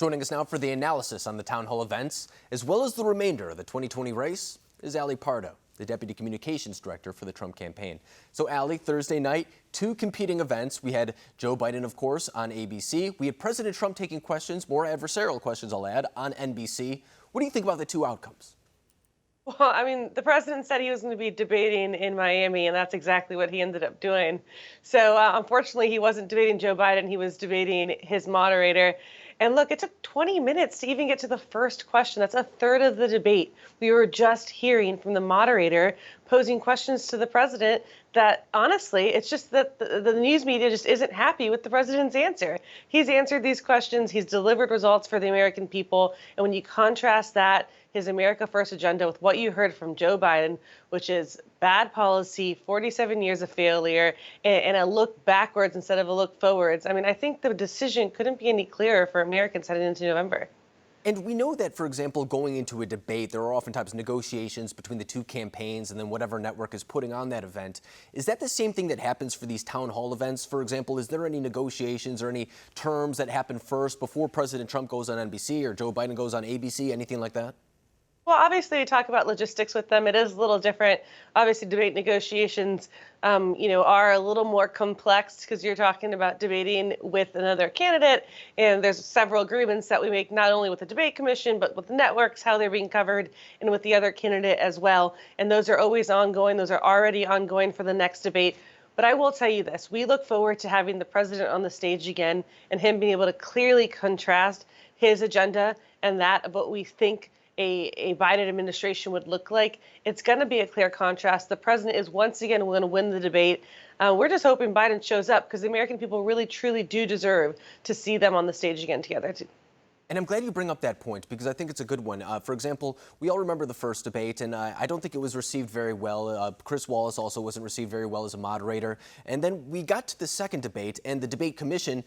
Joining us now for the analysis on the town hall events, as well as the remainder of the 2020 race, is Ali Pardo, the Deputy Communications Director for the Trump campaign. So Ali, Thursday night, two competing events. We had Joe Biden, of course, on ABC. We had President Trump taking questions, more adversarial questions, I'll add, on NBC. What do you think about the two outcomes? Well, I mean, the president said he was going to be debating in Miami, and that's exactly what he ended up doing. So unfortunately, he wasn't debating Joe Biden. He was debating his moderator. And look, it took 20 minutes to even get to the first question. That's a third of the debate. We were just hearing from the moderator posing questions to the president that, honestly, it's just that the news media just isn't happy with the president's answer. He's answered these questions. He's delivered results for the American people. And when you contrast that, his America First agenda, with what you heard from Joe Biden, which is bad policy, 47 years of failure, and a look backwards instead of a look forwards. I mean, I think the decision couldn't be any clearer for Americans heading into November. And we know that, for example, going into a debate, there are oftentimes negotiations between the two campaigns and then whatever network is putting on that event. Is that the same thing that happens for these town hall events? For example, is there any negotiations or any terms that happen first before President Trump goes on NBC or Joe Biden goes on ABC, anything like that? Well, obviously, we talk about logistics with them. It is a little different. Obviously, debate negotiations, are a little more complex because you're talking about debating with another candidate, and there's several agreements that we make not only with the debate commission, but with the networks, how they're being covered, and with the other candidate as well. And those are always ongoing. Those are already ongoing for the next debate. But I will tell you this, we look forward to having the president on the stage again and him being able to clearly contrast his agenda and that of what we think a Biden administration would look like. It's going to be a clear contrast. The president is once again going to win the debate. We're just hoping Biden shows up because the American people really, truly do deserve to see them on the stage again together. And I'm glad you bring up that point because I think it's a good one. For example, we all remember the first debate, and I don't think it was received very well. Chris Wallace also wasn't received very well as a moderator. And then we got to the second debate, and the debate commission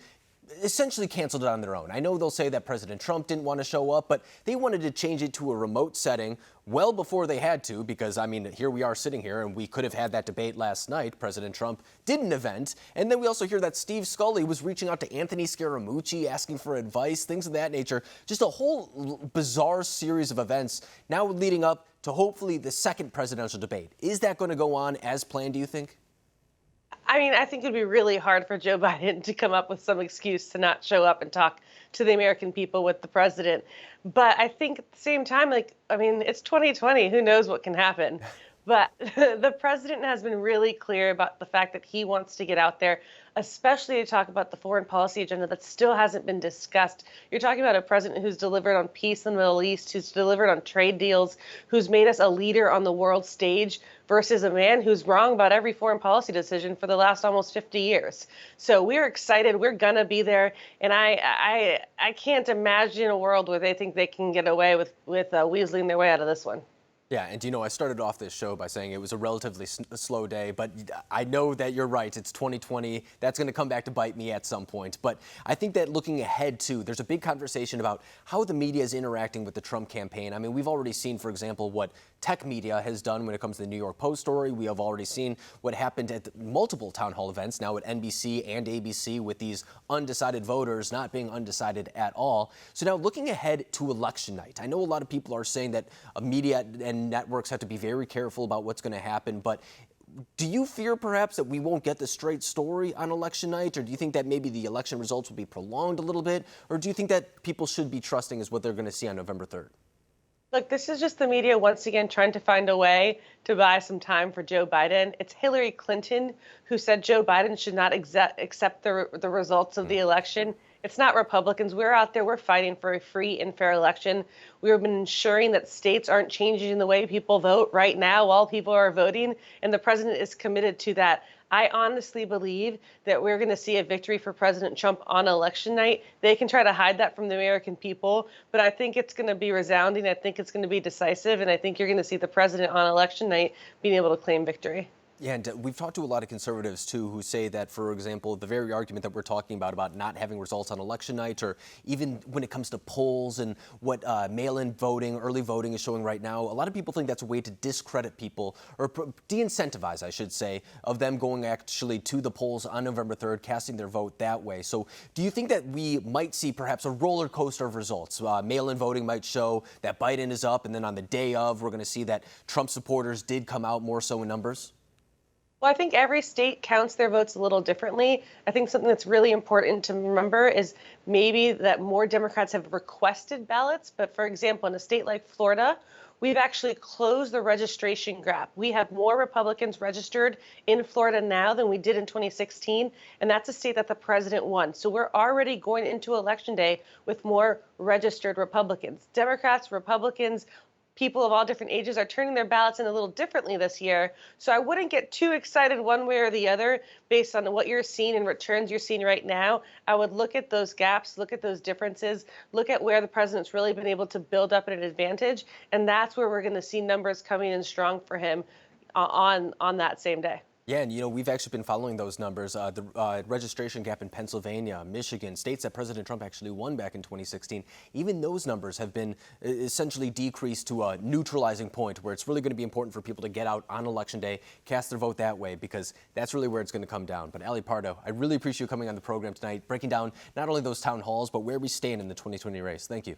essentially canceled it on their own. I know they'll say that President Trump didn't want to show up, but they wanted to change it to a remote setting well before they had to because, I mean, here we are sitting here and we could have had that debate last night. President Trump did an event. And then we also hear that Steve Scully was reaching out to Anthony Scaramucci asking for advice, things of that nature. Just a whole bizarre series of events now leading up to hopefully the second presidential debate. Is that going to go on as planned, do you think? I mean, I think it'd be really hard for Joe Biden to come up with some excuse to not show up and talk to the American people with the president. But I think at the same time, it's 2020. Who knows what can happen? But the president has been really clear about the fact that he wants to get out there, especially to talk about the foreign policy agenda that still hasn't been discussed. You're talking about a president who's delivered on peace in the Middle East, who's delivered on trade deals, who's made us a leader on the world stage versus a man who's wrong about every foreign policy decision for the last almost 50 years. So we're excited. We're going to be there. And I can't imagine a world where they think they can get away with weaseling their way out of this one. Yeah, and I started off this show by saying it was a relatively slow day, but I know that you're right. It's 2020. That's going to come back to bite me at some point. But I think that looking ahead, too, there's a big conversation about how the media is interacting with the Trump campaign. I mean, we've already seen, for example, what tech media has done when it comes to the New York Post story. We have already seen what happened at multiple town hall events, now at NBC and ABC, with these undecided voters not being undecided at all. So now looking ahead to election night, I know a lot of people are saying that media and networks have to be very careful about what's going to happen, but do you fear perhaps that we won't get the straight story on election night, or do you think that maybe the election results will be prolonged a little bit, or do you think that people should be trusting is what they're going to see on November 3rd? Look, this is just the media once again trying to find a way to buy some time for Joe Biden. It's Hillary Clinton who said Joe Biden should not accept the results of the election. It's not Republicans. We're out there. We're fighting for a free and fair election. We've been ensuring that states aren't changing the way people vote right now while people are voting, and the president is committed to that. I honestly believe that we're going to see a victory for President Trump on election night. They can try to hide that from the American people, but I think it's going to be resounding. I think it's going to be decisive, and I think you're going to see the president on election night being able to claim victory. Yeah, and we've talked to a lot of conservatives, too, who say that, for example, the very argument that we're talking about not having results on election night, or even when it comes to polls and what mail-in voting, early voting is showing right now, a lot of people think that's a way to discredit people, or de-incentivize, I should say, of them going actually to the polls on November 3rd, casting their vote that way. So do you think that we might see perhaps a roller coaster of results? Mail-in voting might show that Biden is up, and then on the day of, we're going to see that Trump supporters did come out more so in numbers? Well, I think every state counts their votes a little differently. I think something that's really important to remember is maybe that more Democrats have requested ballots. But for example, in a state like Florida, we've actually closed the registration gap. We have more Republicans registered in Florida now than we did in 2016. And that's a state that the president won. So we're already going into Election Day with more registered Republicans. Democrats, Republicans, people of all different ages are turning their ballots in a little differently this year. So I wouldn't get too excited one way or the other based on what you're seeing and returns you're seeing right now. I would look at those gaps, look at those differences, look at where the president's really been able to build up an advantage. And that's where we're going to see numbers coming in strong for him on that same day. Yeah, and we've actually been following those numbers. The registration gap in Pennsylvania, Michigan, states that President Trump actually won back in 2016. Even those numbers have been essentially decreased to a neutralizing point where it's really going to be important for people to get out on Election Day, cast their vote that way, because that's really where it's going to come down. But Ali Pardo, I really appreciate you coming on the program tonight, breaking down not only those town halls, but where we stand in the 2020 race. Thank you.